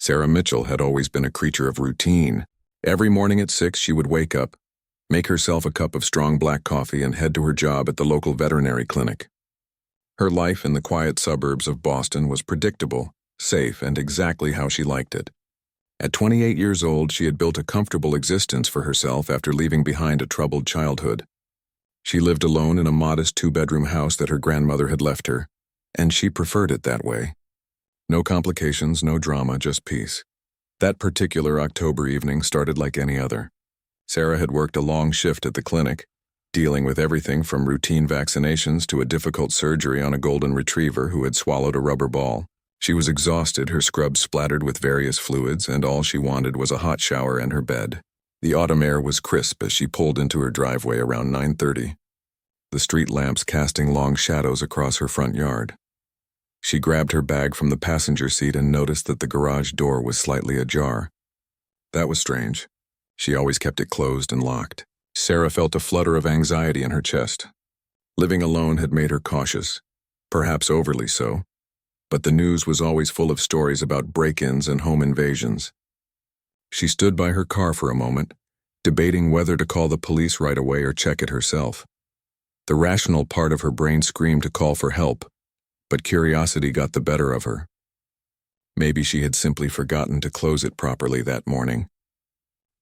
Sarah Mitchell had always been a creature of routine. Every morning at 6 she would wake up, make herself a cup of strong black coffee and head to her job at the local veterinary clinic. Her life in the quiet suburbs of Boston was predictable, safe, and exactly how she liked it. At 28 years old, she had built a comfortable existence for herself after leaving behind a troubled childhood. She lived alone in a modest 2-bedroom house that her grandmother had left her, and she preferred it that way. No complications, no drama, just peace. That particular October evening started like any other. Sarah had worked a long shift at the clinic, dealing with everything from routine vaccinations to a difficult surgery on a golden retriever who had swallowed a rubber ball. She was exhausted, her scrubs splattered with various fluids, and all she wanted was a hot shower and her bed. The autumn air was crisp as she pulled into her driveway around 9:30, the street lamps casting long shadows across her front yard. She grabbed her bag from the passenger seat and noticed that the garage door was slightly ajar. That was strange. She always kept it closed and locked. Sarah felt a flutter of anxiety in her chest. Living alone had made her cautious, perhaps overly so, but the news was always full of stories about break-ins and home invasions. She stood by her car for a moment, debating whether to call the police right away or check it herself. The rational part of her brain screamed to call for help, but curiosity got the better of her. Maybe she had simply forgotten to close it properly that morning.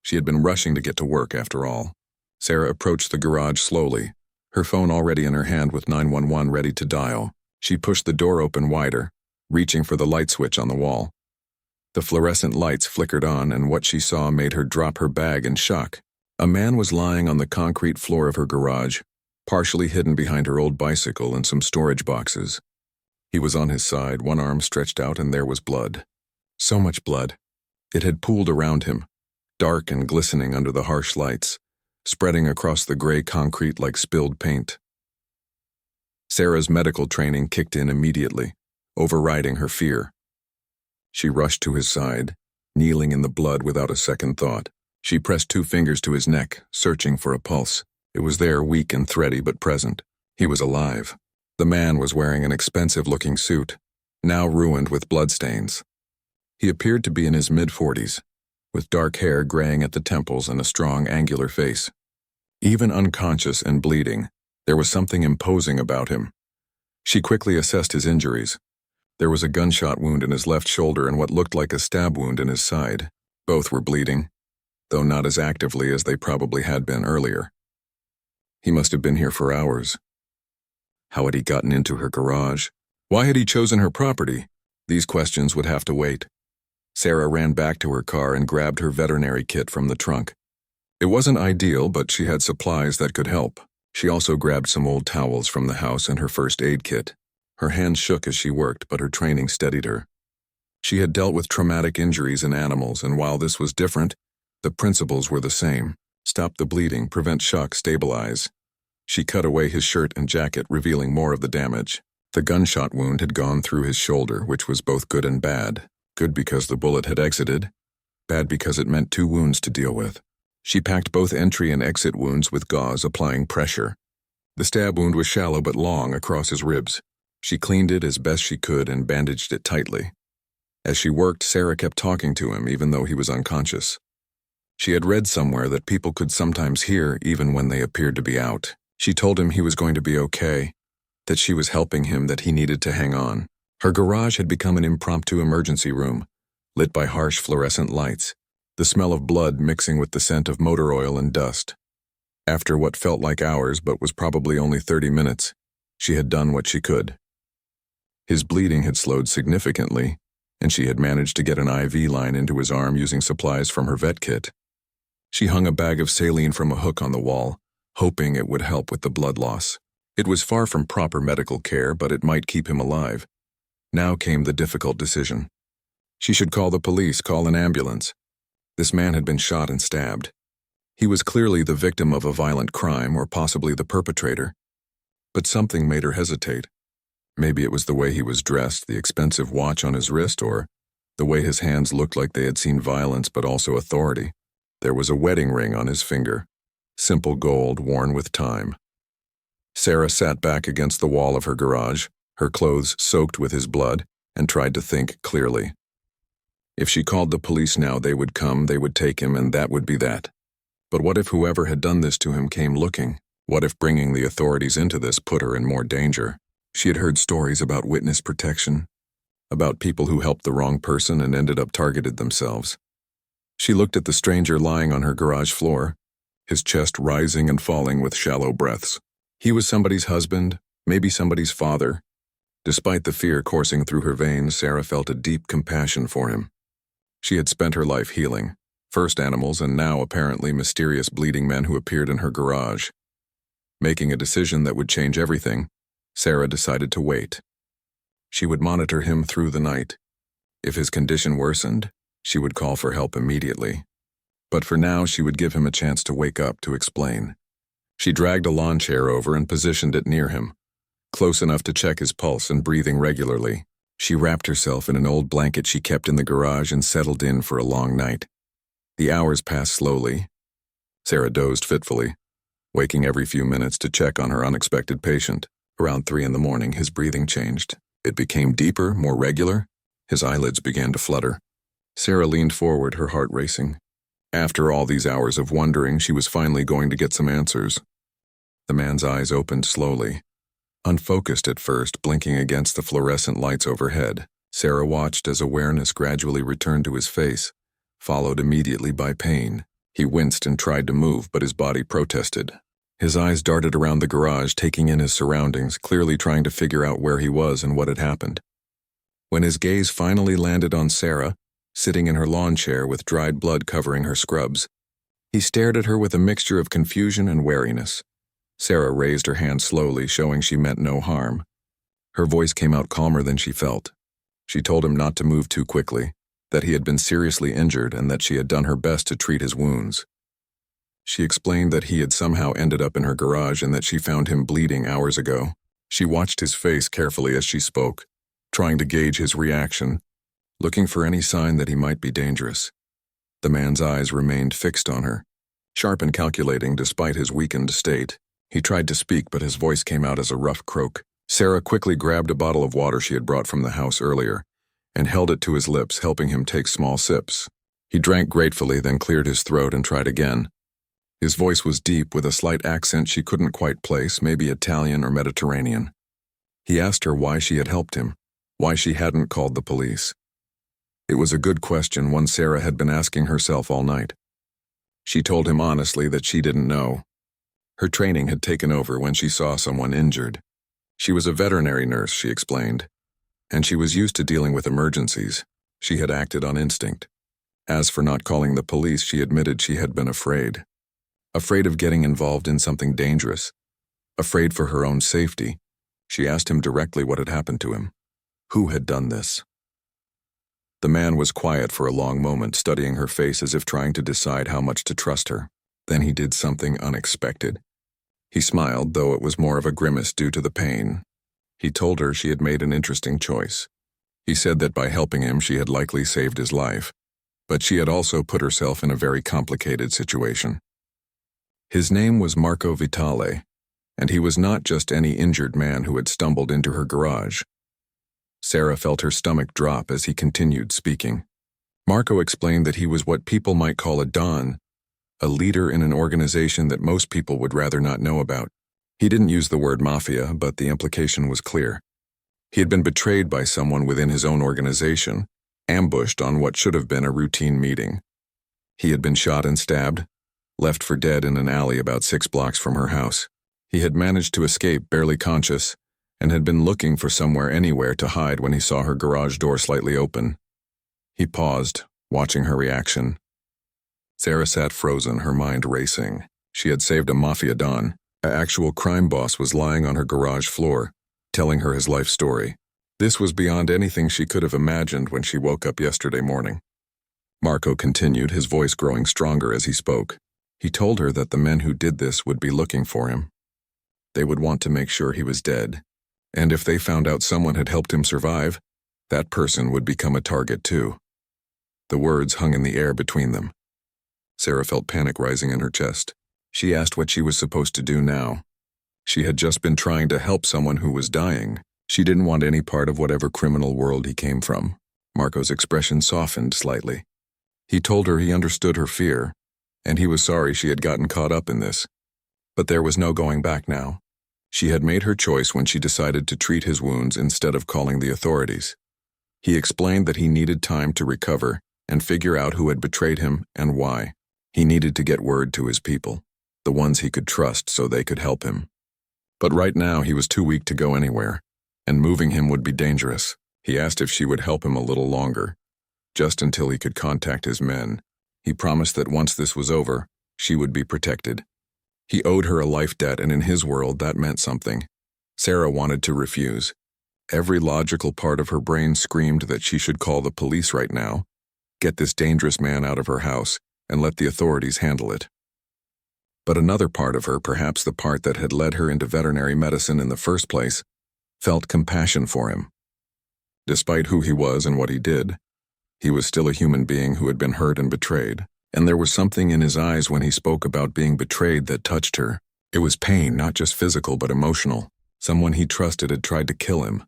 She had been rushing to get to work after all. Sarah approached the garage slowly, her phone already in her hand with 911 ready to dial. She pushed the door open wider, reaching for the light switch on the wall. The fluorescent lights flickered on, and what she saw made her drop her bag in shock. A man was lying on the concrete floor of her garage, partially hidden behind her old bicycle and some storage boxes. He was on his side, one arm stretched out, and there was blood. So much blood. It had pooled around him, dark and glistening under the harsh lights, spreading across the gray concrete like spilled paint. Sarah's medical training kicked in immediately, overriding her fear. She rushed to his side, kneeling in the blood without a second thought. She pressed 2 fingers to his neck, searching for a pulse. It was there, weak and thready, but present. He was alive. The man was wearing an expensive-looking suit, now ruined with bloodstains. He appeared to be in his mid-40s, with dark hair graying at the temples and a strong, angular face. Even unconscious and bleeding, there was something imposing about him. She quickly assessed his injuries. There was a gunshot wound in his left shoulder and what looked like a stab wound in his side. Both were bleeding, though not as actively as they probably had been earlier. He must have been here for hours. How had he gotten into her garage? Why had he chosen her property? These questions would have to wait. Sarah ran back to her car and grabbed her veterinary kit from the trunk. It wasn't ideal, but she had supplies that could help. She also grabbed some old towels from the house and her first aid kit. Her hands shook as she worked, but her training steadied her. She had dealt with traumatic injuries in animals, and while this was different, the principles were the same. Stop the bleeding, prevent shock, stabilize. She cut away his shirt and jacket, revealing more of the damage. The gunshot wound had gone through his shoulder, which was both good and bad. Good because the bullet had exited, bad because it meant 2 wounds to deal with. She packed both entry and exit wounds with gauze, applying pressure. The stab wound was shallow but long across his ribs. She cleaned it as best she could and bandaged it tightly. As she worked, Sarah kept talking to him even though he was unconscious. She had read somewhere that people could sometimes hear even when they appeared to be out. She told him he was going to be okay, that she was helping him, that he needed to hang on. Her garage had become an impromptu emergency room, lit by harsh fluorescent lights, the smell of blood mixing with the scent of motor oil and dust. After what felt like hours but was probably only 30 minutes, she had done what she could. His bleeding had slowed significantly, and she had managed to get an IV line into his arm using supplies from her vet kit. She hung a bag of saline from a hook on the wall, hoping it would help with the blood loss. It was far from proper medical care, but it might keep him alive. Now came the difficult decision. She should call the police, call an ambulance. This man had been shot and stabbed. He was clearly the victim of a violent crime, or possibly the perpetrator. But something made her hesitate. Maybe it was the way he was dressed, the expensive watch on his wrist, or the way his hands looked like they had seen violence but also authority. There was a wedding ring on his finger, simple gold worn with time. Sarah sat back against the wall of her garage, her clothes soaked with his blood, and tried to think clearly. If she called the police now, they would come, they would take him, and that would be that. But what if whoever had done this to him came looking? What if bringing the authorities into this put her in more danger? She had heard stories about witness protection, about people who helped the wrong person and ended up targeted themselves. She looked at the stranger lying on her garage floor, his chest rising and falling with shallow breaths. He was somebody's husband, maybe somebody's father. Despite the fear coursing through her veins, Sarah felt a deep compassion for him. She had spent her life healing, first animals and now apparently mysterious bleeding men who appeared in her garage. Making a decision that would change everything, Sarah decided to wait. She would monitor him through the night. If his condition worsened, she would call for help immediately. But for now, she would give him a chance to wake up to explain. She dragged a lawn chair over and positioned it near him, close enough to check his pulse and breathing regularly. She wrapped herself in an old blanket she kept in the garage and settled in for a long night. The hours passed slowly. Sarah dozed fitfully, waking every few minutes to check on her unexpected patient. Around 3 a.m, his breathing changed. It became deeper, more regular. His eyelids began to flutter. Sarah leaned forward, her heart racing. After all these hours of wondering, she was finally going to get some answers. The man's eyes opened slowly, unfocused at first, blinking against the fluorescent lights overhead. Sarah watched as awareness gradually returned to his face, followed immediately by pain. He winced and tried to move, but his body protested. His eyes darted around the garage, taking in his surroundings, clearly trying to figure out where he was and what had happened. When his gaze finally landed on Sarah, sitting in her lawn chair with dried blood covering her scrubs, he stared at her with a mixture of confusion and wariness. Sarah raised her hand slowly, showing she meant no harm. Her voice came out calmer than she felt. She told him not to move too quickly, that he had been seriously injured and that she had done her best to treat his wounds. She explained that he had somehow ended up in her garage and that she found him bleeding hours ago. She watched his face carefully as she spoke, trying to gauge his reaction, looking for any sign that he might be dangerous. The man's eyes remained fixed on her, sharp and calculating despite his weakened state. He tried to speak, but his voice came out as a rough croak. Sarah quickly grabbed a bottle of water she had brought from the house earlier and held it to his lips, helping him take small sips. He drank gratefully, then cleared his throat and tried again. His voice was deep, with a slight accent she couldn't quite place, maybe Italian or Mediterranean. He asked her why she had helped him, why she hadn't called the police. It was a good question, one Sarah had been asking herself all night. She told him honestly that she didn't know. Her training had taken over when she saw someone injured. She was a veterinary nurse, she explained, and she was used to dealing with emergencies. She had acted on instinct. As for not calling the police, she admitted she had been afraid. Afraid of getting involved in something dangerous. Afraid for her own safety. She asked him directly what had happened to him. Who had done this? The man was quiet for a long moment, studying her face as if trying to decide how much to trust her. Then he did something unexpected. He smiled, though it was more of a grimace due to the pain. He told her she had made an interesting choice. He said that by helping him, she had likely saved his life. But she had also put herself in a very complicated situation. His name was Marco Vitale, and he was not just any injured man who had stumbled into her garage. Sarah felt her stomach drop as he continued speaking. Marco explained that he was what people might call a don, a leader in an organization that most people would rather not know about. He didn't use the word mafia, but the implication was clear. He had been betrayed by someone within his own organization, ambushed on what should have been a routine meeting. He had been shot and stabbed, left for dead in an alley about 6 blocks from her house. He had managed to escape, barely conscious, and had been looking for somewhere, anywhere to hide when he saw her garage door slightly open. He paused, watching her reaction. Sarah sat frozen, her mind racing. She had saved a mafia don. An actual crime boss was lying on her garage floor, telling her his life story. This was beyond anything she could have imagined when she woke up yesterday morning. Marco continued, his voice growing stronger as he spoke. He told her that the men who did this would be looking for him. They would want to make sure he was dead, and if they found out someone had helped him survive, that person would become a target too. The words hung in the air between them. Sarah felt panic rising in her chest. She asked what she was supposed to do now. She had just been trying to help someone who was dying. She didn't want any part of whatever criminal world he came from. Marco's expression softened slightly. He told her he understood her fear, and he was sorry she had gotten caught up in this. But there was no going back now. She had made her choice when she decided to treat his wounds instead of calling the authorities. He explained that he needed time to recover and figure out who had betrayed him and why. He needed to get word to his people, the ones he could trust so they could help him. But right now he was too weak to go anywhere, and moving him would be dangerous. He asked if she would help him a little longer, just until he could contact his men. He promised that once this was over, she would be protected. He owed her a life debt, and in his world that meant something. Sarah wanted to refuse. Every logical part of her brain screamed that she should call the police right now, get this dangerous man out of her house, and let the authorities handle it. But another part of her, perhaps the part that had led her into veterinary medicine in the first place, felt compassion for him. Despite who he was and what he did, he was still a human being who had been hurt and betrayed, and there was something in his eyes when he spoke about being betrayed that touched her. It was pain, not just physical but emotional. Someone he trusted had tried to kill him.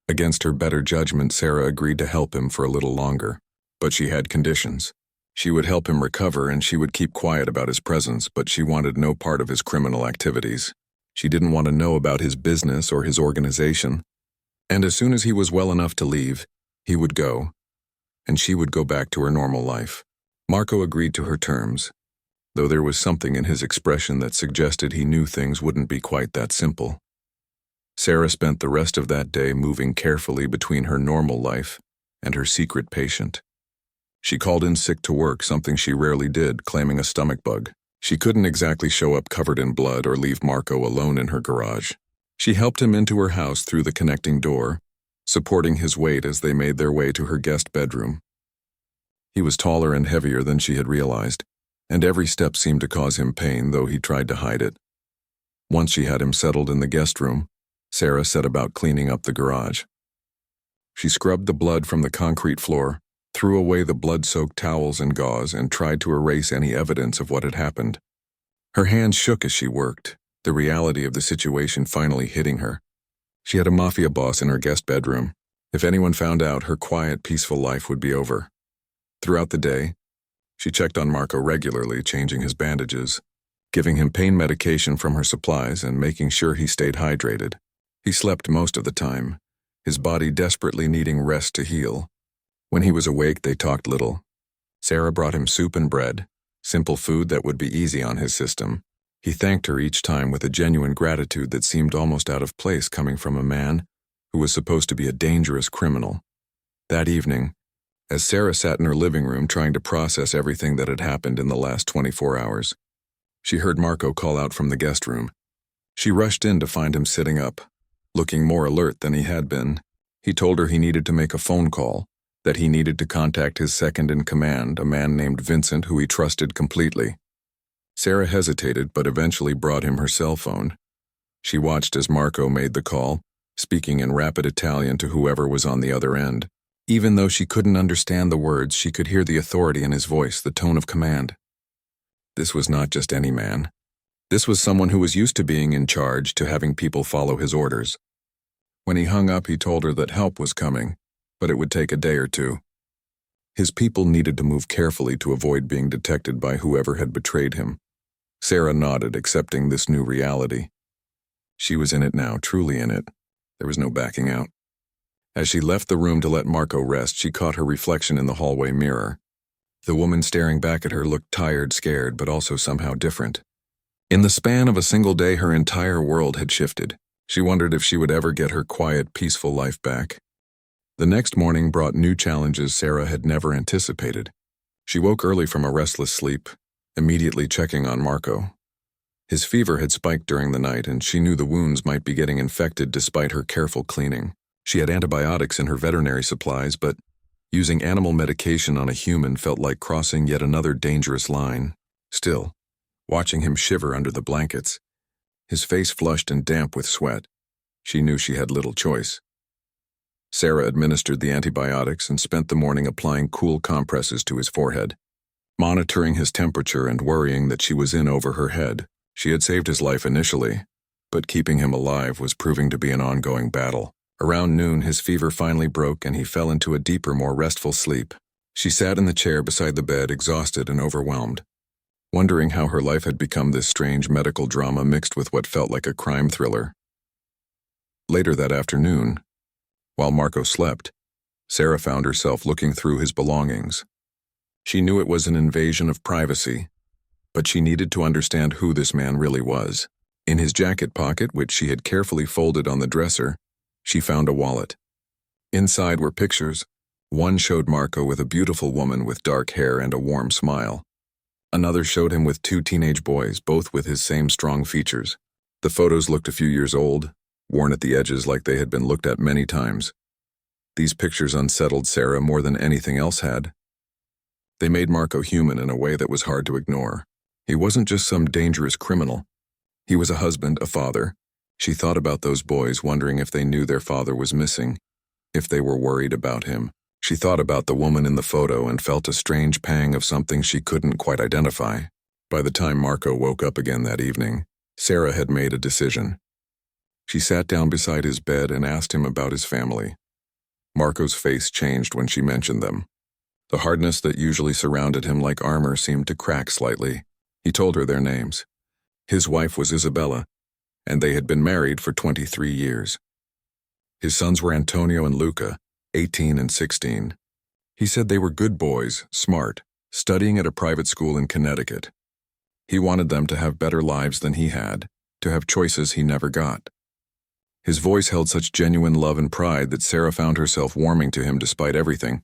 Against her better judgment, Sarah agreed to help him for a little longer, but she had conditions. She would help him recover and she would keep quiet about his presence, but she wanted no part of his criminal activities. She didn't want to know about his business or his organization. And as soon as he was well enough to leave, he would go, and she would go back to her normal life. Marco agreed to her terms, though there was something in his expression that suggested he knew things wouldn't be quite that simple. Sarah spent the rest of that day moving carefully between her normal life and her secret patient. She called in sick to work, something she rarely did, claiming a stomach bug. She couldn't exactly show up covered in blood or leave Marco alone in her garage. She helped him into her house through the connecting door, supporting his weight as they made their way to her guest bedroom. He was taller and heavier than she had realized, and every step seemed to cause him pain, though he tried to hide it. Once she had him settled in the guest room, Sarah set about cleaning up the garage. She scrubbed the blood from the concrete floor, threw away the blood-soaked towels and gauze, and tried to erase any evidence of what had happened. Her hands shook as she worked, the reality of the situation finally hitting her. She had a Mafia boss in her guest bedroom. If anyone found out, her quiet, peaceful life would be over. Throughout the day, she checked on Marco regularly, changing his bandages, giving him pain medication from her supplies, and making sure he stayed hydrated. He slept most of the time, his body desperately needing rest to heal. When he was awake, they talked little. Sarah brought him soup and bread, simple food that would be easy on his system. He thanked her each time with a genuine gratitude that seemed almost out of place coming from a man who was supposed to be a dangerous criminal. That evening, as Sarah sat in her living room trying to process everything that had happened in the last 24 hours, she heard Marco call out from the guest room. She rushed in to find him sitting up, looking more alert than he had been. He told her he needed to make a phone call, that he needed to contact his second-in-command, a man named Vincent who he trusted completely. Sarah hesitated but eventually brought him her cell phone. She watched as Marco made the call, speaking in rapid Italian to whoever was on the other end. Even though she couldn't understand the words, she could hear the authority in his voice, the tone of command. This was not just any man. This was someone who was used to being in charge, to having people follow his orders. When he hung up, he told her that help was coming, but it would take a day or two. His people needed to move carefully to avoid being detected by whoever had betrayed him. Sarah nodded, accepting this new reality. She was in it now, truly in it. There was no backing out. As she left the room to let Marco rest, she caught her reflection in the hallway mirror. The woman staring back at her looked tired, scared, but also somehow different. In the span of a single day, her entire world had shifted. She wondered if she would ever get her quiet, peaceful life back. The next morning brought new challenges Sarah had never anticipated. She woke early from a restless sleep, immediately checking on Marco. His fever had spiked during the night, and she knew the wounds might be getting infected despite her careful cleaning. She had antibiotics in her veterinary supplies, but using animal medication on a human felt like crossing yet another dangerous line. Still, watching him shiver under the blankets, his face flushed and damp with sweat, she knew she had little choice. Sarah administered the antibiotics and spent the morning applying cool compresses to his forehead, monitoring his temperature and worrying that she was in over her head. She had saved his life initially, but keeping him alive was proving to be an ongoing battle. Around noon, his fever finally broke and he fell into a deeper, more restful sleep. She sat in the chair beside the bed, exhausted and overwhelmed, wondering how her life had become this strange medical drama mixed with what felt like a crime thriller. Later that afternoon, while Marco slept, Sarah found herself looking through his belongings. She knew it was an invasion of privacy, but she needed to understand who this man really was. In his jacket pocket, which she had carefully folded on the dresser, she found a wallet. Inside were pictures. One showed Marco with a beautiful woman with dark hair and a warm smile. Another showed him with two teenage boys, both with his same strong features. The photos looked a few years old, worn at the edges like they had been looked at many times. These pictures unsettled Sarah more than anything else had. They made Marco human in a way that was hard to ignore. He wasn't just some dangerous criminal. He was a husband, a father. She thought about those boys, wondering if they knew their father was missing, if they were worried about him. She thought about the woman in the photo and felt a strange pang of something she couldn't quite identify. By the time Marco woke up again that evening, Sarah had made a decision. She sat down beside his bed and asked him about his family. Marco's face changed when she mentioned them. The hardness that usually surrounded him like armor seemed to crack slightly. He told her their names. His wife was Isabella, and they had been married for 23 years. His sons were Antonio and Luca, 18 and 16. He said they were good boys, smart, studying at a private school in Connecticut. He wanted them to have better lives than he had, to have choices he never got. His voice held such genuine love and pride that Sarah found herself warming to him despite everything.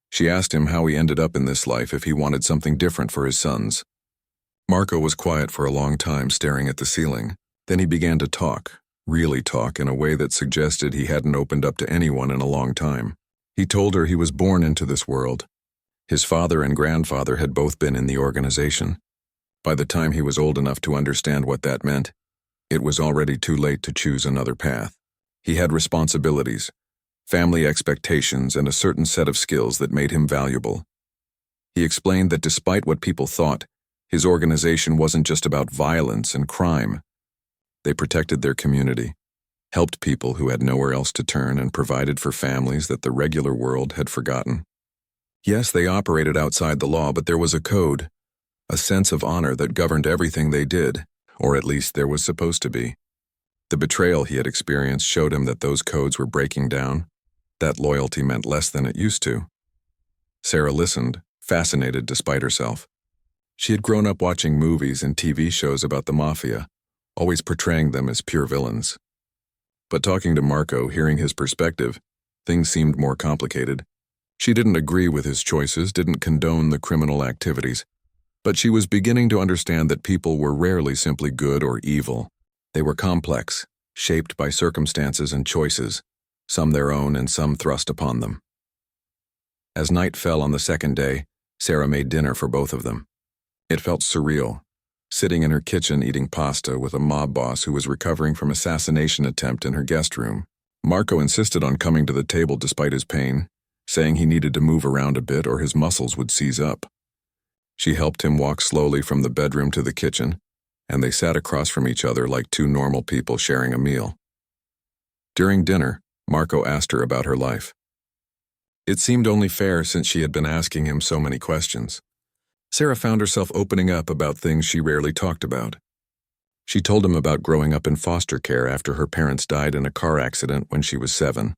She asked him how he ended up in this life, if he wanted something different for his sons. Marco was quiet for a long time, staring at the ceiling. Then he began to talk, really talk, in a way that suggested he hadn't opened up to anyone in a long time. He told her he was born into this world. His father and grandfather had both been in the organization. By the time he was old enough to understand what that meant, it was already too late to choose another path. He had responsibilities, family expectations, and a certain set of skills that made him valuable. He explained that despite what people thought, his organization wasn't just about violence and crime. They protected their community, helped people who had nowhere else to turn, and provided for families that the regular world had forgotten. Yes, they operated outside the law, but there was a code, a sense of honor that governed everything they did, or at least there was supposed to be. The betrayal he had experienced showed him that those codes were breaking down, that loyalty meant less than it used to. Sarah listened, fascinated despite herself. She had grown up watching movies and TV shows about the Mafia, always portraying them as pure villains. But talking to Marco, hearing his perspective, things seemed more complicated. She didn't agree with his choices, didn't condone the criminal activities, but she was beginning to understand that people were rarely simply good or evil. They were complex, shaped by circumstances and choices, some their own and some thrust upon them. As night fell on the second day, Sarah made dinner for both of them. It felt surreal, sitting in her kitchen eating pasta with a mob boss who was recovering from an assassination attempt in her guest room. Marco insisted on coming to the table despite his pain, saying he needed to move around a bit or his muscles would seize up. She helped him walk slowly from the bedroom to the kitchen, and they sat across from each other like two normal people sharing a meal. During dinner, Marco asked her about her life. It seemed only fair since she had been asking him so many questions. Sarah found herself opening up about things she rarely talked about. She told him about growing up in foster care after her parents died in a car accident when she was 7.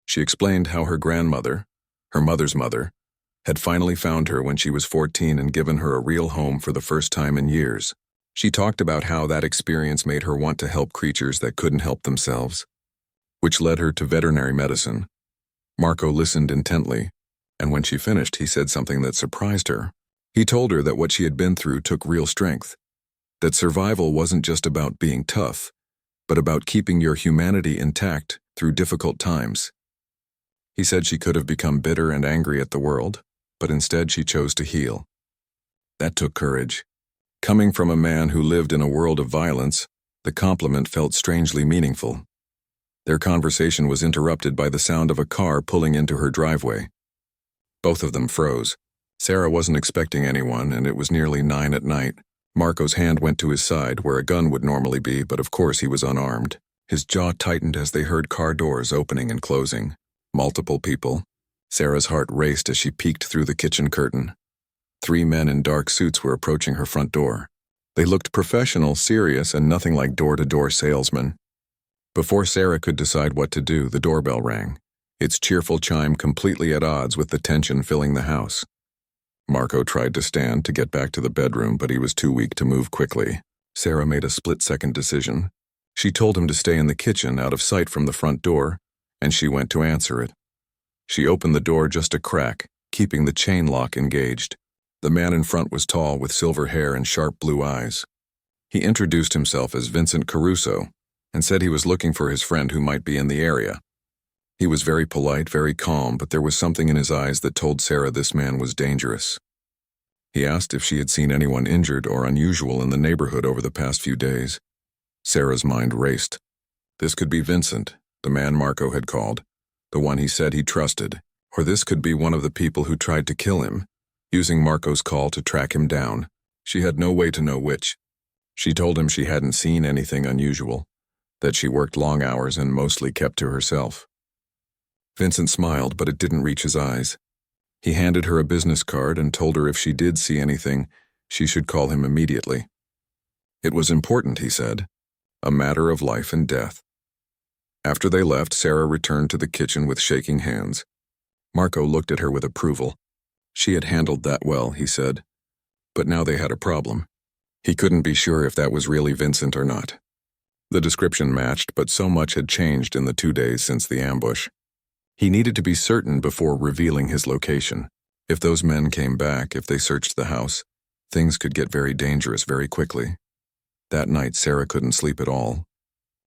She explained how her grandmother, her mother's mother, had finally found her when she was 14 and given her a real home for the first time in years. She talked about how that experience made her want to help creatures that couldn't help themselves, which led her to veterinary medicine. Marco listened intently, and when she finished, he said something that surprised her. He told her that what she had been through took real strength, that survival wasn't just about being tough, but about keeping your humanity intact through difficult times. He said she could have become bitter and angry at the world, but instead she chose to heal. That took courage. Coming from a man who lived in a world of violence, the compliment felt strangely meaningful. Their conversation was interrupted by the sound of a car pulling into her driveway. Both of them froze. Sarah wasn't expecting anyone, and it was nearly 9 at night. Marco's hand went to his side, where a gun would normally be, but of course he was unarmed. His jaw tightened as they heard car doors opening and closing. Multiple people. Sarah's heart raced as she peeked through the kitchen curtain. 3 men in dark suits were approaching her front door. They looked professional, serious, and nothing like door-to-door salesmen. Before Sarah could decide what to do, the doorbell rang, its cheerful chime completely at odds with the tension filling the house. Marco tried to stand to get back to the bedroom, but he was too weak to move quickly. Sarah made a split-second decision. She told him to stay in the kitchen, out of sight from the front door, and she went to answer it. She opened the door just a crack, keeping the chain lock engaged. The man in front was tall, with silver hair and sharp blue eyes. He introduced himself as Vincent Caruso and said he was looking for his friend who might be in the area. He was very polite, very calm, but there was something in his eyes that told Sarah this man was dangerous. He asked if she had seen anyone injured or unusual in the neighborhood over the past few days. Sarah's mind raced. This could be Vincent, the man Marco had called, the one he said he trusted, or this could be one of the people who tried to kill him, using Marco's call to track him down. She had no way to know which. She told him she hadn't seen anything unusual, that she worked long hours and mostly kept to herself. Vincent smiled, but it didn't reach his eyes. He handed her a business card and told her if she did see anything, she should call him immediately. It was important, he said, a matter of life and death. After they left, Sarah returned to the kitchen with shaking hands. Marco looked at her with approval. She had handled that well, he said. But now they had a problem. He couldn't be sure if that was really Vincent or not. The description matched, but so much had changed in the 2 days since the ambush. He needed to be certain before revealing his location. If those men came back, if they searched the house, things could get very dangerous very quickly. That night, Sarah couldn't sleep at all.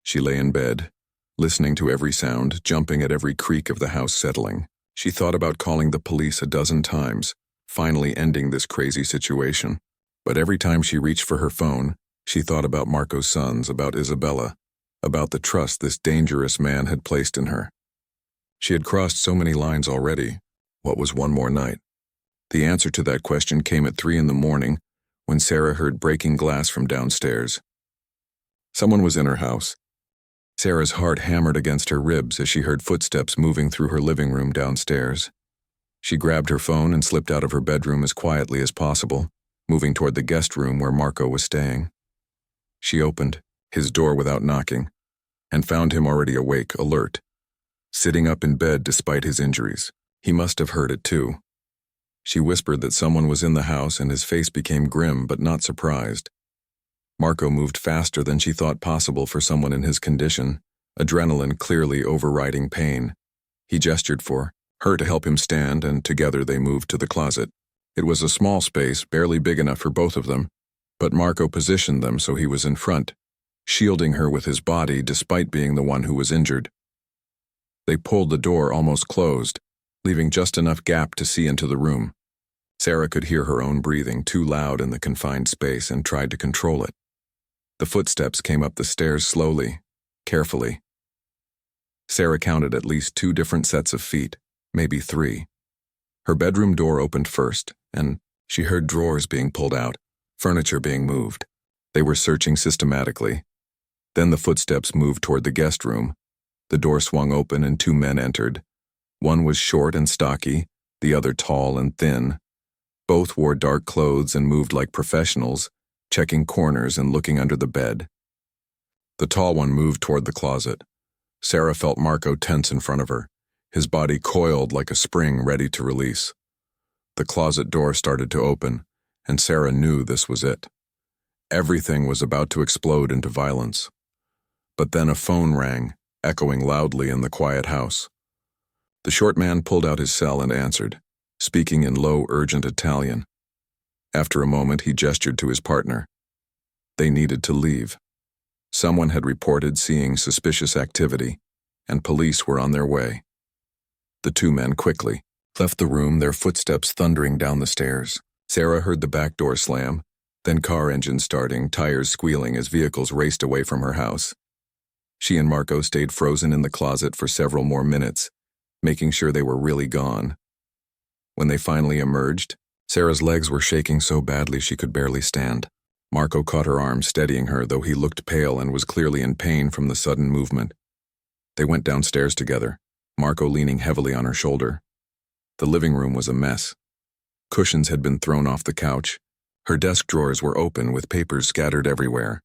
She lay in bed, listening to every sound, jumping at every creak of the house settling. She thought about calling the police a dozen times, finally ending this crazy situation. But every time she reached for her phone, she thought about Marco's sons, about Isabella, about the trust this dangerous man had placed in her. She had crossed so many lines already. What was one more night? The answer to that question came at 3 a.m, when Sarah heard breaking glass from downstairs. Someone was in her house. Sarah's heart hammered against her ribs as she heard footsteps moving through her living room downstairs. She grabbed her phone and slipped out of her bedroom as quietly as possible, moving toward the guest room where Marco was staying. She opened his door without knocking and found him already awake, alert, sitting up in bed despite his injuries. He must have heard it too. She whispered that someone was in the house and his face became grim but not surprised. Marco moved faster than she thought possible for someone in his condition, adrenaline clearly overriding pain. He gestured for her to help him stand, and together they moved to the closet. It was a small space, barely big enough for both of them, but Marco positioned them so he was in front, shielding her with his body despite being the one who was injured. They pulled the door almost closed, leaving just enough gap to see into the room. Sarah could hear her own breathing, too loud in the confined space, and tried to control it. The footsteps came up the stairs slowly, carefully. Sarah counted at least 2 different sets of feet, maybe 3. Her bedroom door opened first, and she heard drawers being pulled out, furniture being moved. They were searching systematically. Then the footsteps moved toward the guest room. The door swung open and 2 men entered. One was short and stocky, the other tall and thin. Both wore dark clothes and moved like professionals, checking corners and looking under the bed. The tall one moved toward the closet. Sarah felt Marco tense in front of her, his body coiled like a spring ready to release. The closet door started to open, and Sarah knew this was it. Everything was about to explode into violence. But then a phone rang, echoing loudly in the quiet house. The short man pulled out his cell and answered, speaking in low, urgent Italian. After a moment, he gestured to his partner. They needed to leave. Someone had reported seeing suspicious activity, and police were on their way. The 2 men quickly left the room, their footsteps thundering down the stairs. Sarah heard the back door slam, then car engines starting, tires squealing as vehicles raced away from her house. She and Marco stayed frozen in the closet for several more minutes, making sure they were really gone. When they finally emerged, Sarah's legs were shaking so badly she could barely stand. Marco caught her arm, steadying her, though he looked pale and was clearly in pain from the sudden movement. They went downstairs together, Marco leaning heavily on her shoulder. The living room was a mess. Cushions had been thrown off the couch. Her desk drawers were open with papers scattered everywhere,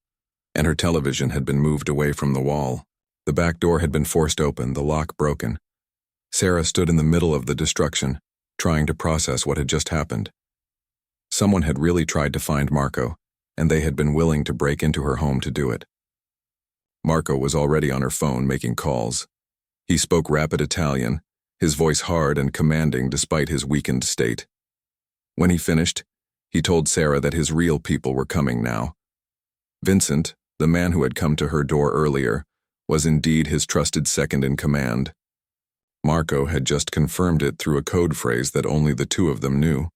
and her television had been moved away from the wall. The back door had been forced open, the lock broken. Sarah stood in the middle of the destruction, trying to process what had just happened. Someone had really tried to find Marco, and they had been willing to break into her home to do it. Marco was already on her phone making calls. He spoke rapid Italian, his voice hard and commanding despite his weakened state. When he finished, he told Sarah that his real people were coming now. Vincent, the man who had come to her door earlier, was indeed his trusted second in command. Marco had just confirmed it through a code phrase that only the two of them knew.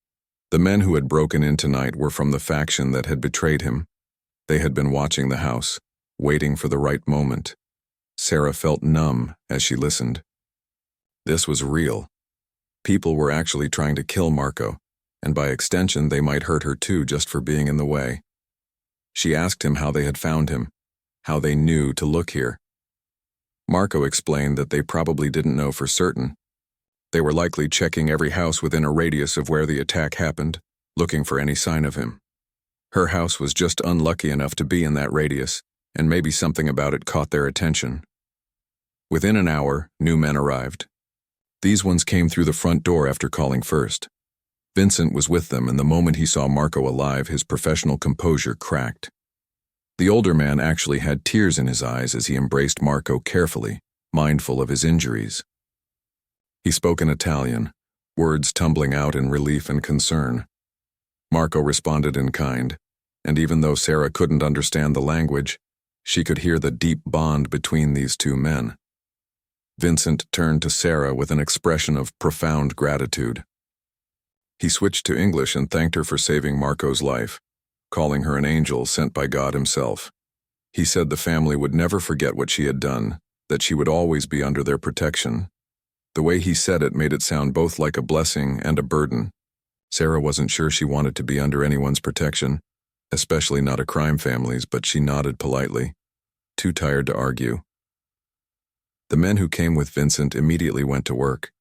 The men who had broken in tonight were from the faction that had betrayed him. They had been watching the house, waiting for the right moment. Sarah felt numb as she listened. This was real. People were actually trying to kill Marco, and by extension they might hurt her too just for being in the way. She asked him how they had found him, how they knew to look here. Marco explained that they probably didn't know for certain. They were likely checking every house within a radius of where the attack happened, looking for any sign of him. Her house was just unlucky enough to be in that radius, and maybe something about it caught their attention. Within an hour, new men arrived. These ones came through the front door after calling first. Vincent was with them, and the moment he saw Marco alive, his professional composure cracked. The older man actually had tears in his eyes as he embraced Marco carefully, mindful of his injuries. He spoke in Italian, words tumbling out in relief and concern. Marco responded in kind, and even though Sarah couldn't understand the language, she could hear the deep bond between these two men. Vincent turned to Sarah with an expression of profound gratitude. He switched to English and thanked her for saving Marco's life, calling her an angel sent by God himself. He said the family would never forget what she had done, that she would always be under their protection. The way he said it made it sound both like a blessing and a burden. Sarah wasn't sure she wanted to be under anyone's protection, especially not a crime family's, but she nodded politely, too tired to argue. The men who came with Vincent immediately went to work.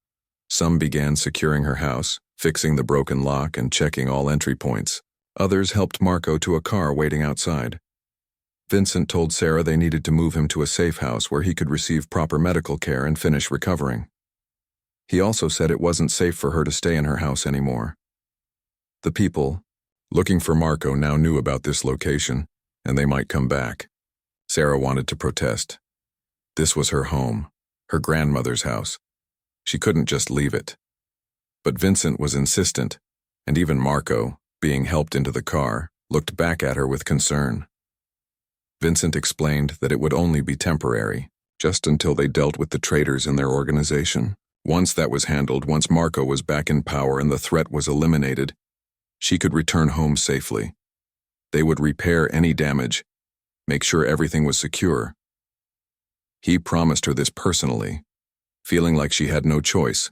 Some began securing her house, fixing the broken lock and checking all entry points. Others helped Marco to a car waiting outside. Vincent told Sarah they needed to move him to a safe house where he could receive proper medical care and finish recovering. He also said it wasn't safe for her to stay in her house anymore. The people, looking for Marco, now knew about this location, and they might come back. Sarah wanted to protest. This was her home, her grandmother's house. She couldn't just leave it. But Vincent was insistent, and even Marco, being helped into the car, looked back at her with concern. Vincent explained that it would only be temporary, just until they dealt with the traitors in their organization. Once that was handled, once Marco was back in power and the threat was eliminated, she could return home safely. They would repair any damage, make sure everything was secure. He promised her this personally, feeling like she had no choice.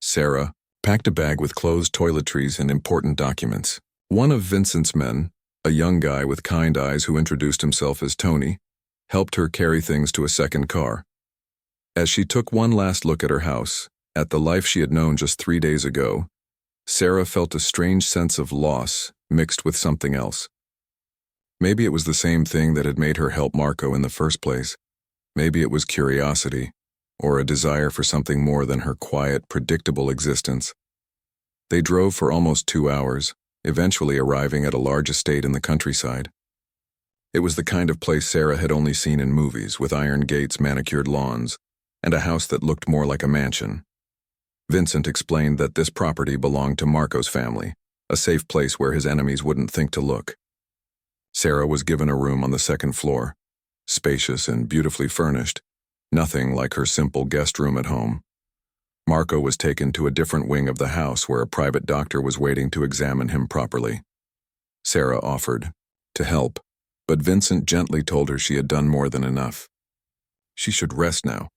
Sarah packed a bag with clothes, toiletries, and important documents. One of Vincent's men, a young guy with kind eyes who introduced himself as Tony, helped her carry things to a second car. As she took one last look at her house, at the life she had known just 3 days ago, Sarah felt a strange sense of loss mixed with something else. Maybe it was the same thing that had made her help Marco in the first place. Maybe it was curiosity, or a desire for something more than her quiet, predictable existence. They drove for almost 2 hours, eventually arriving at a large estate in the countryside. It was the kind of place Sarah had only seen in movies, with iron gates, manicured lawns, and a house that looked more like a mansion. Vincent explained that this property belonged to Marco's family, a safe place where his enemies wouldn't think to look. Sarah was given a room on the second floor, spacious and beautifully furnished, nothing like her simple guest room at home. Marco was taken to a different wing of the house where a private doctor was waiting to examine him properly. Sarah offered to help, but Vincent gently told her she had done more than enough. She should rest now.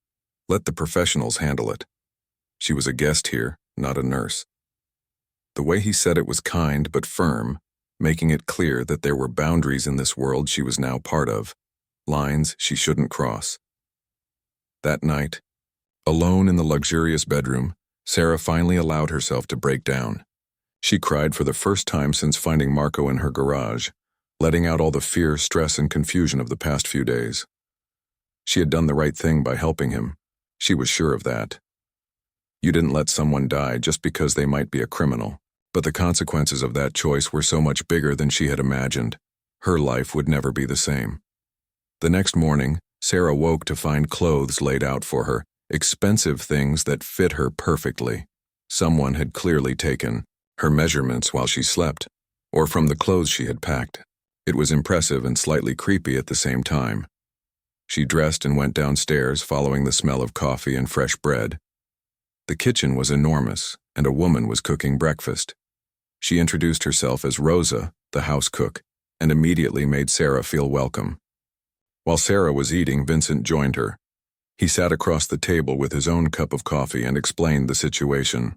Let the professionals handle it. She was a guest here, not a nurse. The way he said it was kind but firm, making it clear that there were boundaries in this world she was now part of, lines she shouldn't cross. That night, alone in the luxurious bedroom, Sarah finally allowed herself to break down. She cried for the first time since finding Marco in her garage, letting out all the fear, stress, and confusion of the past few days. She had done the right thing by helping him. She was sure of that. You didn't let someone die just because they might be a criminal, but the consequences of that choice were so much bigger than she had imagined. Her life would never be the same. The next morning, Sarah woke to find clothes laid out for her, expensive things that fit her perfectly. Someone had clearly taken her measurements while she slept, or from the clothes she had packed. It was impressive and slightly creepy at the same time. She dressed and went downstairs, following the smell of coffee and fresh bread. The kitchen was enormous, and a woman was cooking breakfast. She introduced herself as Rosa, the house cook, and immediately made Sarah feel welcome. While Sarah was eating, Vincent joined her. He sat across the table with his own cup of coffee and explained the situation.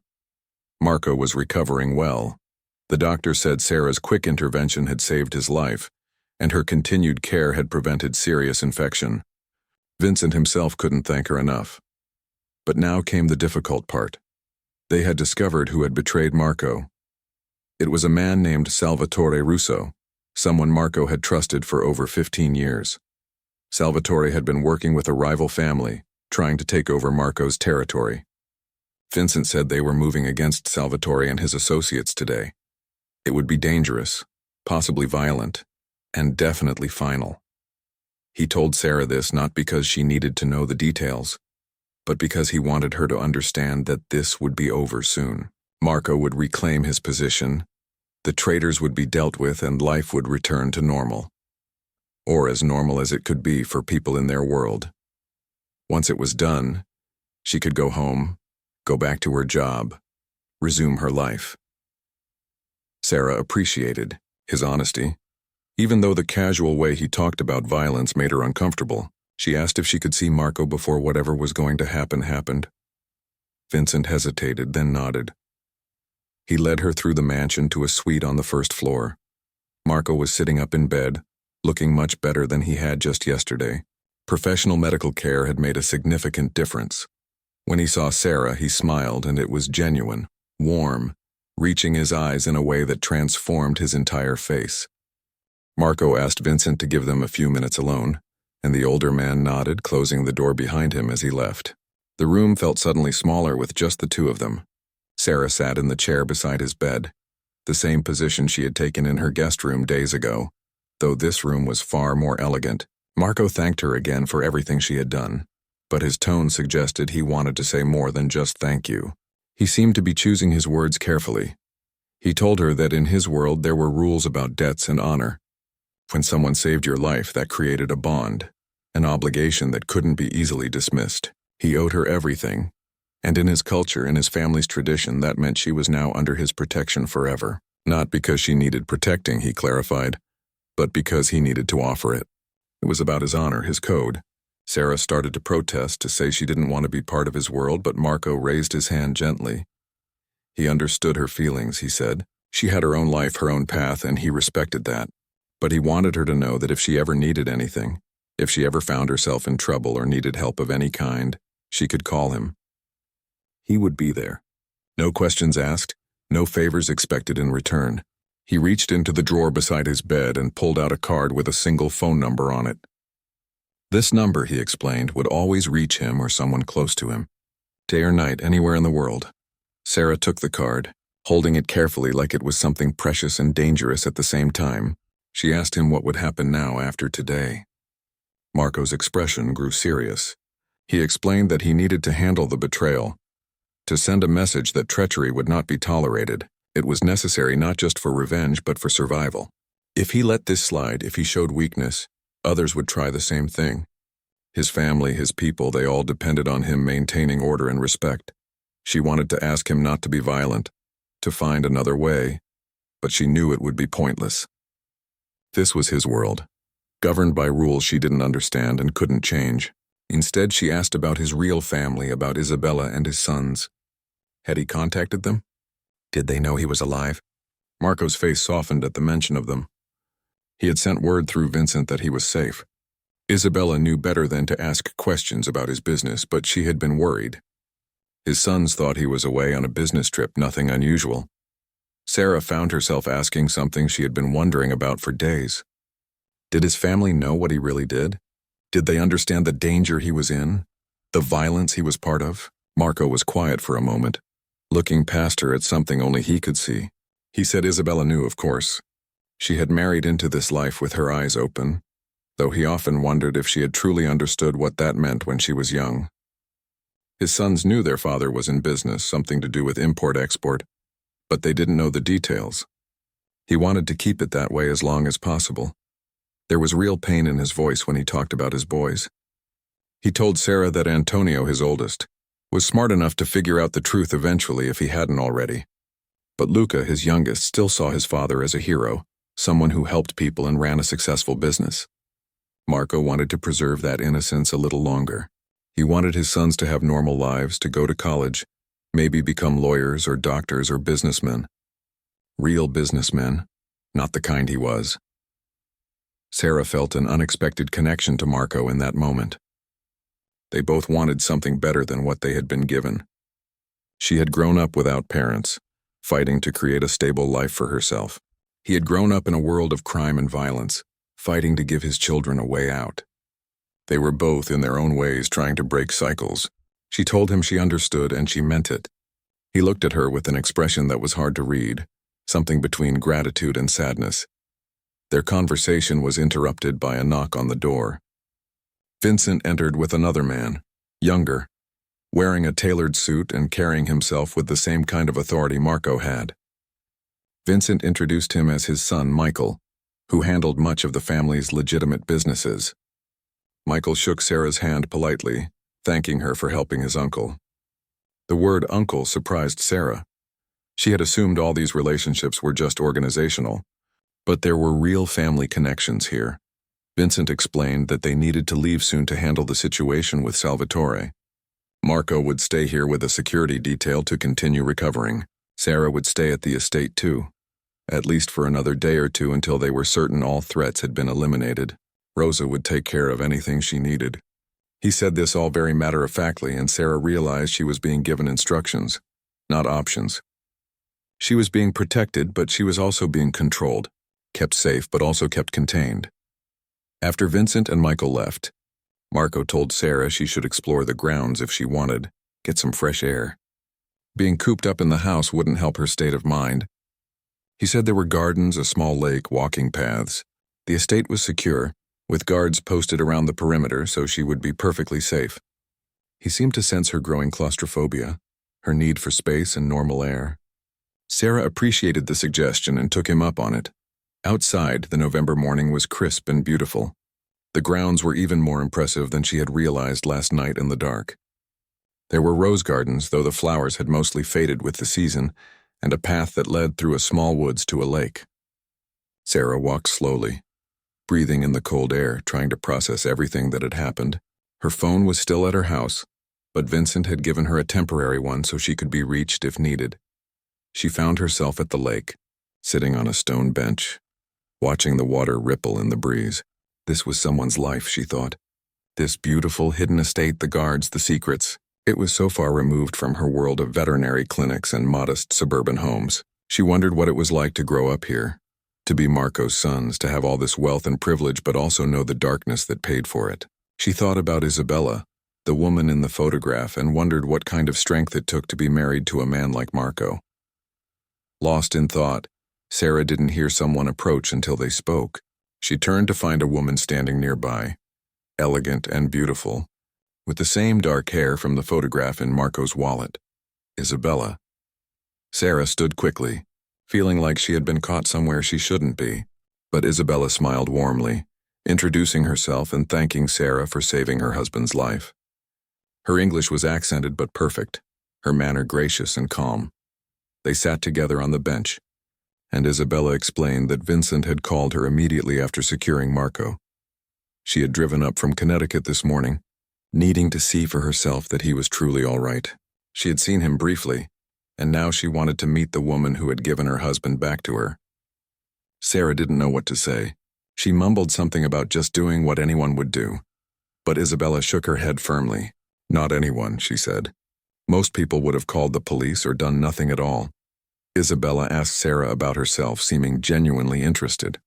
Marco was recovering well. The doctor said Sarah's quick intervention had saved his life, and her continued care had prevented serious infection. Vincent himself couldn't thank her enough. But now came the difficult part. They had discovered who had betrayed Marco. It was a man named Salvatore Russo, someone Marco had trusted for over 15 years. Salvatore had been working with a rival family, trying to take over Marco's territory. Vincent said they were moving against Salvatore and his associates today. It would be dangerous, possibly violent, and definitely final. He told Sarah this not because she needed to know the details, but because he wanted her to understand that this would be over soon. Marco would reclaim his position, the traitors would be dealt with, and life would return to normal. Or as normal as it could be for people in their world. Once it was done, she could go home, go back to her job, resume her life. Sarah appreciated his honesty. Even though the casual way he talked about violence made her uncomfortable, she asked if she could see Marco before whatever was going to happen happened. Vincent hesitated, then nodded. He led her through the mansion to a suite on the first floor. Marco was sitting up in bed, looking much better than he had just yesterday. Professional medical care had made a significant difference. When he saw Sarah, he smiled, and it was genuine, warm, reaching his eyes in a way that transformed his entire face. Marco asked Vincent to give them a few minutes alone, and the older man nodded, closing the door behind him as he left. The room felt suddenly smaller with just the two of them. Sarah sat in the chair beside his bed, the same position she had taken in her guest room days ago, though this room was far more elegant. Marco thanked her again for everything she had done, but his tone suggested he wanted to say more than just thank you. He seemed to be choosing his words carefully. He told her that in his world there were rules about debts and honor. When someone saved your life, that created a bond, an obligation that couldn't be easily dismissed. He owed her everything, and in his culture, in his family's tradition, that meant she was now under his protection forever. Not because she needed protecting, he clarified, but because he needed to offer it. It was about his honor, his code. Sarah started to protest, to say she didn't want to be part of his world, but Marco raised his hand gently. He understood her feelings, he said. She had her own life, her own path, and he respected that. But he wanted her to know that if she ever needed anything, if she ever found herself in trouble or needed help of any kind, she could call him. He would be there. No questions asked, no favors expected in return. He reached into the drawer beside his bed and pulled out a card with a single phone number on it. This number, he explained, would always reach him or someone close to him, day or night, anywhere in the world. Sarah took the card, holding it carefully like it was something precious and dangerous at the same time. She asked him what would happen now after today. Marco's expression grew serious. He explained that he needed to handle the betrayal, to send a message that treachery would not be tolerated. It was necessary not just for revenge but for survival. If he let this slide, if he showed weakness, others would try the same thing. His family, his people, they all depended on him maintaining order and respect. She wanted to ask him not to be violent, to find another way, but she knew it would be pointless. This was his world, governed by rules she didn't understand and couldn't change. Instead, she asked about his real family, about Isabella and his sons. Had he contacted them? Did they know he was alive? Marco's face softened at the mention of them. He had sent word through Vincent that he was safe. Isabella knew better than to ask questions about his business, but she had been worried. His sons thought he was away on a business trip, nothing unusual. Sarah found herself asking something she had been wondering about for days. Did his family know what he really did? Did they understand the danger he was in? The violence he was part of? Marco was quiet for a moment, looking past her at something only he could see. He said Isabella knew, of course. She had married into this life with her eyes open, though he often wondered if she had truly understood what that meant when she was young. His sons knew their father was in business, something to do with import-export, but they didn't know the details. He wanted to keep it that way as long as possible. There was real pain in his voice when he talked about his boys. He told Sarah that Antonio, his oldest, was smart enough to figure out the truth eventually if he hadn't already. But Luca, his youngest, still saw his father as a hero, someone who helped people and ran a successful business. Marco wanted to preserve that innocence a little longer. He wanted his sons to have normal lives, to go to college, maybe become lawyers or doctors or businessmen. Real businessmen, not the kind he was. Sarah felt an unexpected connection to Marco in that moment. They both wanted something better than what they had been given. She had grown up without parents, fighting to create a stable life for herself. He had grown up in a world of crime and violence, fighting to give his children a way out. They were both, in their own ways, trying to break cycles. She told him she understood, and she meant it. He looked at her with an expression that was hard to read, something between gratitude and sadness. Their conversation was interrupted by a knock on the door. Vincent entered with another man, younger, wearing a tailored suit and carrying himself with the same kind of authority Marco had. Vincent introduced him as his son, Michael, who handled much of the family's legitimate businesses. Michael shook Sarah's hand politely, thanking her for helping his uncle. The word uncle surprised Sarah. She had assumed all these relationships were just organizational, but there were real family connections here. Vincent explained that they needed to leave soon to handle the situation with Salvatore. Marco would stay here with a security detail to continue recovering. Sarah would stay at the estate too, at least for another day or two until they were certain all threats had been eliminated. Rosa would take care of anything she needed. He said this all very matter-of-factly, and Sarah realized she was being given instructions, not options. She was being protected, but she was also being controlled, kept safe but also kept contained. After Vincent and Michael left, Marco told Sarah she should explore the grounds if she wanted, get some fresh air. Being cooped up in the house wouldn't help her state of mind. He said there were gardens, a small lake, walking paths. The estate was secure, with guards posted around the perimeter so she would be perfectly safe. He seemed to sense her growing claustrophobia, her need for space and normal air. Sarah appreciated the suggestion and took him up on it. Outside, the November morning was crisp and beautiful. The grounds were even more impressive than she had realized last night in the dark. There were rose gardens, though the flowers had mostly faded with the season, and a path that led through a small woods to a lake. Sarah walked slowly, breathing in the cold air, trying to process everything that had happened. Her phone was still at her house, but Vincent had given her a temporary one so she could be reached if needed. She found herself at the lake, sitting on a stone bench, watching the water ripple in the breeze. This was someone's life, she thought. This beautiful hidden estate, the guards, the secrets. It was so far removed from her world of veterinary clinics and modest suburban homes. She wondered what it was like to grow up here, to be Marco's sons, to have all this wealth and privilege but also know the darkness that paid for it. She thought about Isabella, the woman in the photograph, and wondered what kind of strength it took to be married to a man like Marco. Lost in thought, Sarah didn't hear someone approach until they spoke. She turned to find a woman standing nearby, elegant and beautiful, with the same dark hair from the photograph in Marco's wallet. Isabella. Sarah stood quickly, feeling like she had been caught somewhere she shouldn't be, but Isabella smiled warmly, introducing herself and thanking Sarah for saving her husband's life. Her English was accented but perfect, her manner gracious and calm. They sat together on the bench, and Isabella explained that Vincent had called her immediately after securing Marco. She had driven up from Connecticut this morning, needing to see for herself that he was truly all right. She had seen him briefly, and now she wanted to meet the woman who had given her husband back to her. Sarah didn't know what to say. She mumbled something about just doing what anyone would do. But Isabella shook her head firmly. "Not anyone," she said. "Most people would have called the police or done nothing at all." Isabella asked Sarah about herself, seeming genuinely interested.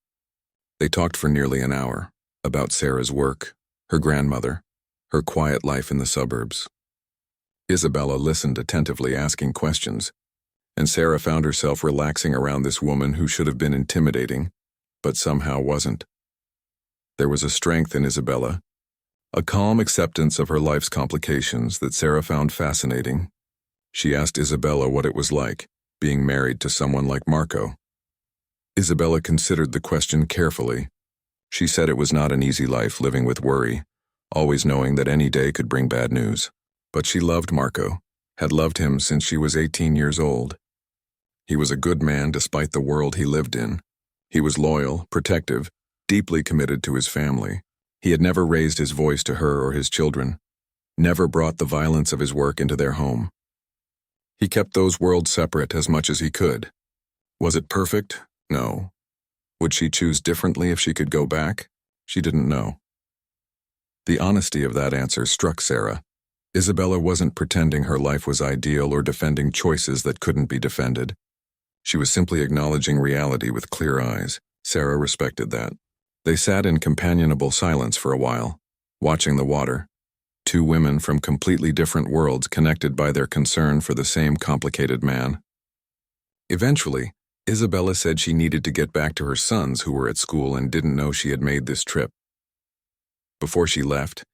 They talked for nearly an hour, about Sarah's work, her grandmother, her quiet life in the suburbs. Isabella listened attentively, asking questions, and Sarah found herself relaxing around this woman who should have been intimidating, but somehow wasn't. There was a strength in Isabella, a calm acceptance of her life's complications that Sarah found fascinating. She asked Isabella what it was like, being married to someone like Marco. Isabella considered the question carefully. She said it was not an easy life living with worry, always knowing that any day could bring bad news. But she loved Marco, had loved him since she was 18 years old. He was a good man despite the world he lived in. He was loyal, protective, deeply committed to his family. He had never raised his voice to her or his children, never brought the violence of his work into their home. He kept those worlds separate as much as he could. Was it perfect? No. Would she choose differently if she could go back? She didn't know. The honesty of that answer struck Sarah. Isabella wasn't pretending her life was ideal or defending choices that couldn't be defended. She was simply acknowledging reality with clear eyes. Sarah respected that. They sat in companionable silence for a while, watching the water. Two women from completely different worlds connected by their concern for the same complicated man. Eventually, Isabella said she needed to get back to her sons who were at school and didn't know she had made this trip. Before she left,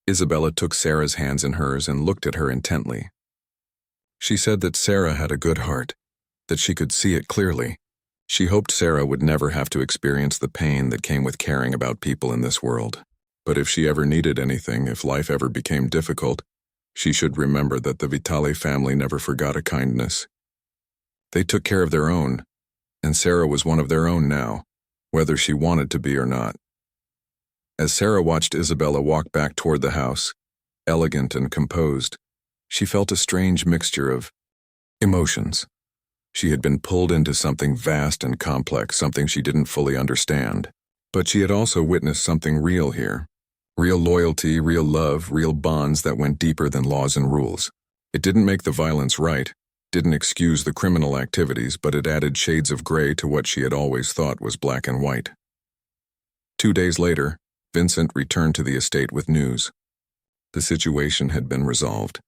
Isabella took Sarah's hands in hers and looked at her intently. She said that Sarah had a good heart, that she could see it clearly. She hoped Sarah would never have to experience the pain that came with caring about people in this world. But if she ever needed anything, if life ever became difficult, she should remember that the Vitale family never forgot a kindness. They took care of their own, and Sarah was one of their own now, whether she wanted to be or not. As Sarah watched Isabella walk back toward the house, elegant and composed, she felt a strange mixture of emotions. She had been pulled into something vast and complex, something she didn't fully understand. But she had also witnessed something real here. Real loyalty, real love, real bonds that went deeper than laws and rules. It didn't make the violence right, didn't excuse the criminal activities, but it added shades of gray to what she had always thought was black and white. 2 days later, Vincent returned to the estate with news. The situation had been resolved.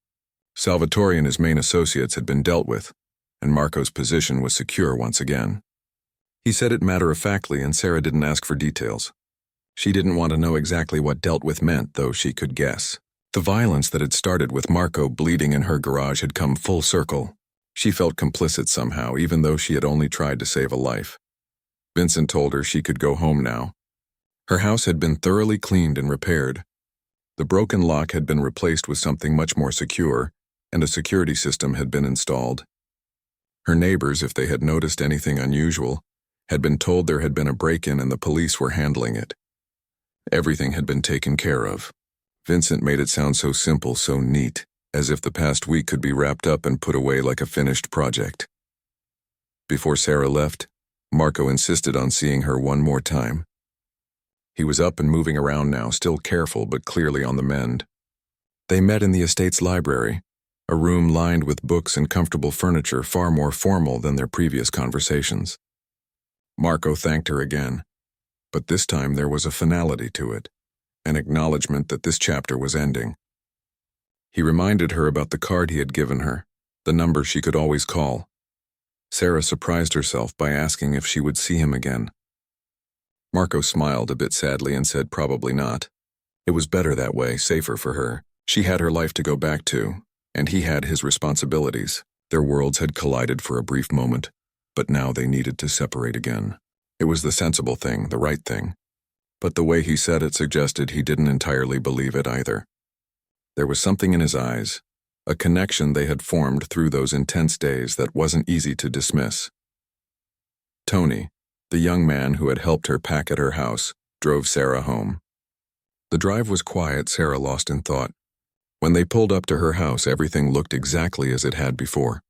Salvatore and his main associates had been dealt with, and Marco's position was secure once again. He said it matter-of-factly, and Sarah didn't ask for details. She didn't want to know exactly what dealt with meant, though she could guess. The violence that had started with Marco bleeding in her garage had come full circle. She felt complicit somehow, even though she had only tried to save a life. Vincent told her she could go home now. Her house had been thoroughly cleaned and repaired. The broken lock had been replaced with something much more secure, and a security system had been installed. Her neighbors, if they had noticed anything unusual, had been told there had been a break-in and the police were handling it. Everything had been taken care of. Vincent made it sound so simple, so neat, as if the past week could be wrapped up and put away like a finished project. Before Sarah left, Marco insisted on seeing her one more time. He was up and moving around now, still careful but clearly on the mend. They met in the estate's library, a room lined with books and comfortable furniture far more formal than their previous conversations. Marco thanked her again, but this time there was a finality to it, an acknowledgement that this chapter was ending. He reminded her about the card he had given her, the number she could always call. Sarah surprised herself by asking if she would see him again. Marco smiled a bit sadly and said probably not. It was better that way, safer for her. She had her life to go back to, and he had his responsibilities. Their worlds had collided for a brief moment, but now they needed to separate again. It was the sensible thing, the right thing. But the way he said it suggested he didn't entirely believe it either. There was something in his eyes, a connection they had formed through those intense days that wasn't easy to dismiss. Tony, the young man who had helped her pack at her house, drove Sarah home. The drive was quiet, Sarah lost in thought. When they pulled up to her house, everything looked exactly as it had before.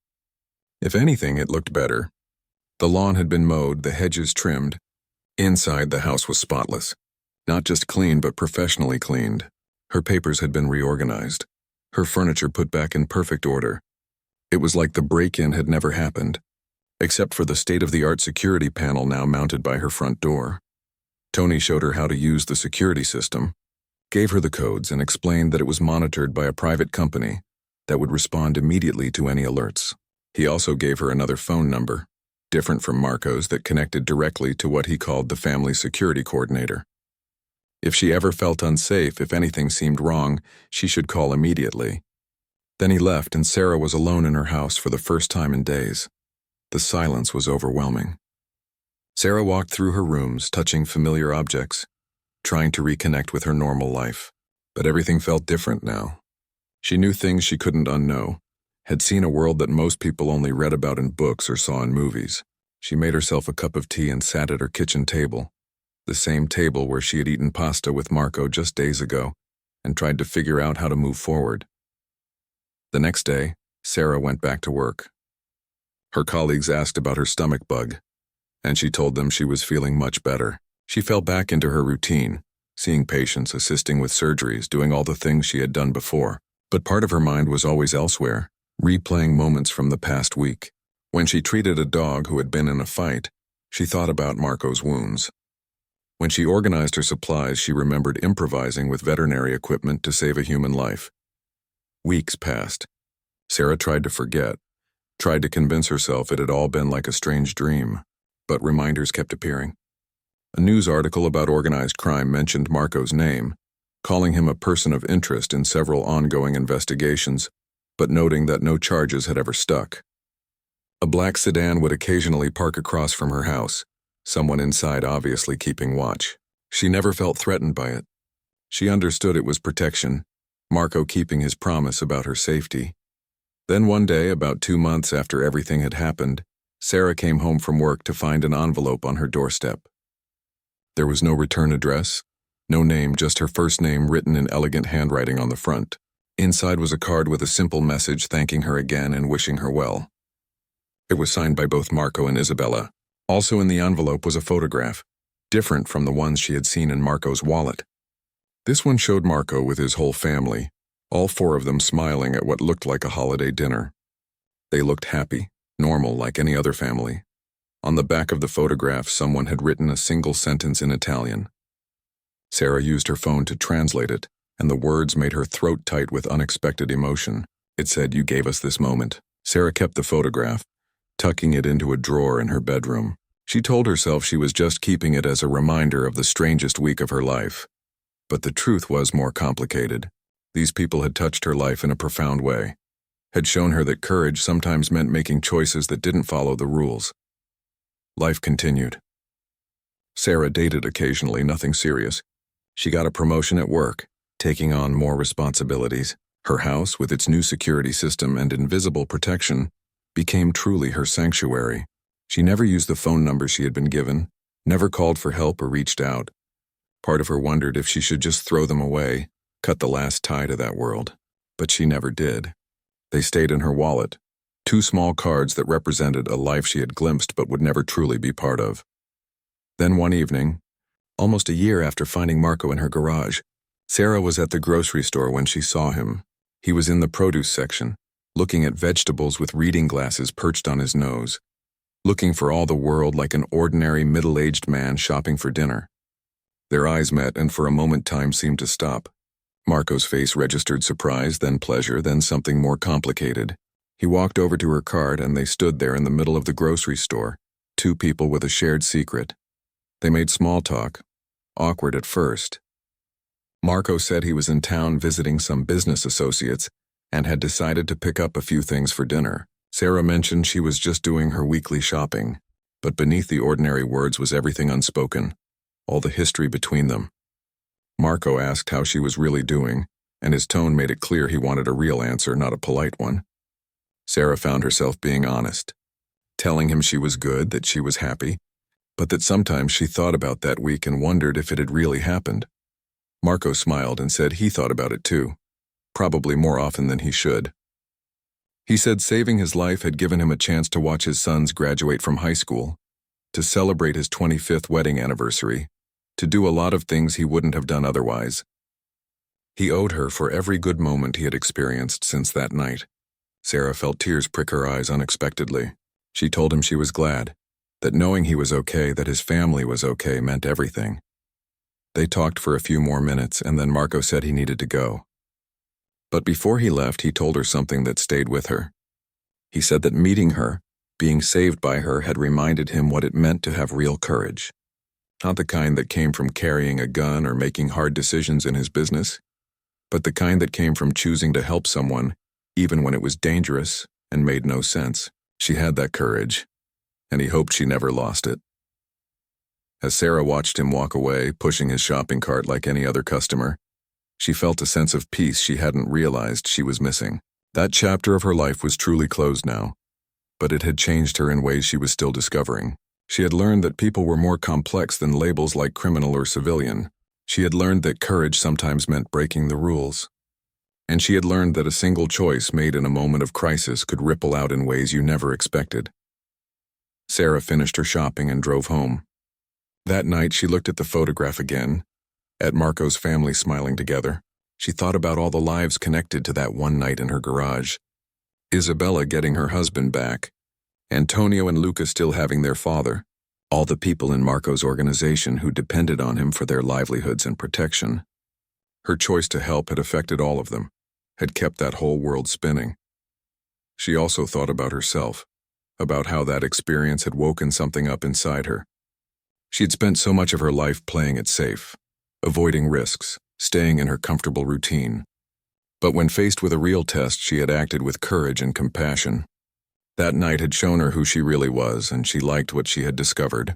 If anything, it looked better. The lawn had been mowed, the hedges trimmed. Inside, the house was spotless. Not just clean, but professionally cleaned. Her papers had been reorganized. Her furniture put back in perfect order. It was like the break-in had never happened, except for the state-of-the-art security panel now mounted by her front door. Tony showed her how to use the security system, gave her the codes, and explained that it was monitored by a private company that would respond immediately to any alerts. He also gave her another phone number, different from Marco's, that connected directly to what he called the family security coordinator. If she ever felt unsafe, if anything seemed wrong, she should call immediately. Then he left, and Sarah was alone in her house for the first time in days. The silence was overwhelming. Sarah walked through her rooms, touching familiar objects, trying to reconnect with her normal life. But everything felt different now. She knew things she couldn't unknow, had seen a world that most people only read about in books or saw in movies. She made herself a cup of tea and sat at her kitchen table, the same table where she had eaten pasta with Marco just days ago, and tried to figure out how to move forward. The next day, Sarah went back to work. Her colleagues asked about her stomach bug, and she told them she was feeling much better. She fell back into her routine, seeing patients, assisting with surgeries, doing all the things she had done before. But part of her mind was always elsewhere, replaying moments from the past week. When she treated a dog who had been in a fight, she thought about Marco's wounds. When she organized her supplies, she remembered improvising with veterinary equipment to save a human life. Weeks passed. Sarah tried to forget, tried to convince herself it had all been like a strange dream, but reminders kept appearing. A news article about organized crime mentioned Marco's name, calling him a person of interest in several ongoing investigations, but noting that no charges had ever stuck. A black sedan would occasionally park across from her house, someone inside obviously keeping watch. She never felt threatened by it. She understood it was protection, Marco keeping his promise about her safety. Then one day, about 2 months after everything had happened, Sarah came home from work to find an envelope on her doorstep. There was no return address, no name, just her first name written in elegant handwriting on the front. Inside was a card with a simple message thanking her again and wishing her well. It was signed by both Marco and Isabella. Also in the envelope was a photograph, different from the ones she had seen in Marco's wallet. This one showed Marco with his whole family, all 4 of them smiling at what looked like a holiday dinner. They looked happy, normal, like any other family. On the back of the photograph, someone had written a single sentence in Italian. Sarah used her phone to translate it, and the words made her throat tight with unexpected emotion. It said, "You gave us this moment." Sarah kept the photograph, tucking it into a drawer in her bedroom. She told herself she was just keeping it as a reminder of the strangest week of her life. But the truth was more complicated. These people had touched her life in a profound way, had shown her that courage sometimes meant making choices that didn't follow the rules. Life continued. Sarah dated occasionally, nothing serious. She got a promotion at work, taking on more responsibilities. Her house, with its new security system and invisible protection, became truly her sanctuary. She never used the phone number she had been given, never called for help or reached out. Part of her wondered if she should just throw them away, cut the last tie to that world. But she never did. They stayed in her wallet, 2 small cards that represented a life she had glimpsed but would never truly be part of. Then one evening, almost a year after finding Marco in her garage, Sarah was at the grocery store when she saw him. He was in the produce section, looking at vegetables with reading glasses perched on his nose, looking for all the world like an ordinary middle-aged man shopping for dinner. Their eyes met, and for a moment time seemed to stop. Marco's face registered surprise, then pleasure, then something more complicated. He walked over to her cart, and they stood there in the middle of the grocery store, 2 people with a shared secret. They made small talk, awkward at first. Marco said he was in town visiting some business associates and had decided to pick up a few things for dinner. Sarah mentioned she was just doing her weekly shopping, but beneath the ordinary words was everything unspoken, all the history between them. Marco asked how she was really doing, and his tone made it clear he wanted a real answer, not a polite one. Sarah found herself being honest, telling him she was good, that she was happy, but that sometimes she thought about that week and wondered if it had really happened. Marco smiled and said he thought about it too, probably more often than he should. He said saving his life had given him a chance to watch his sons graduate from high school, to celebrate his 25th wedding anniversary, to do a lot of things he wouldn't have done otherwise. He owed her for every good moment he had experienced since that night. Sarah felt tears prick her eyes unexpectedly. She told him she was glad, that knowing he was okay, that his family was okay, meant everything. They talked for a few more minutes, and then Marco said he needed to go. But before he left, he told her something that stayed with her. He said that meeting her, being saved by her, had reminded him what it meant to have real courage. Not the kind that came from carrying a gun or making hard decisions in his business, but the kind that came from choosing to help someone, even when it was dangerous and made no sense. She had that courage, and he hoped she never lost it. As Sarah watched him walk away, pushing his shopping cart like any other customer, she felt a sense of peace she hadn't realized she was missing. That chapter of her life was truly closed now, but it had changed her in ways she was still discovering. She had learned that people were more complex than labels like criminal or civilian. She had learned that courage sometimes meant breaking the rules. And she had learned that a single choice made in a moment of crisis could ripple out in ways you never expected. Sarah finished her shopping and drove home. That night, she looked at the photograph again, at Marco's family smiling together. She thought about all the lives connected to that one night in her garage. Isabella getting her husband back, Antonio and Luca still having their father, all the people in Marco's organization who depended on him for their livelihoods and protection. Her choice to help had affected all of them, had kept that whole world spinning. She also thought about herself, about how that experience had woken something up inside her. She'd spent so much of her life playing it safe, avoiding risks, staying in her comfortable routine. But when faced with a real test, she had acted with courage and compassion. That night had shown her who she really was, and she liked what she had discovered.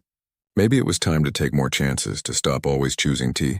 Maybe it was time to take more chances, to stop always choosing tea.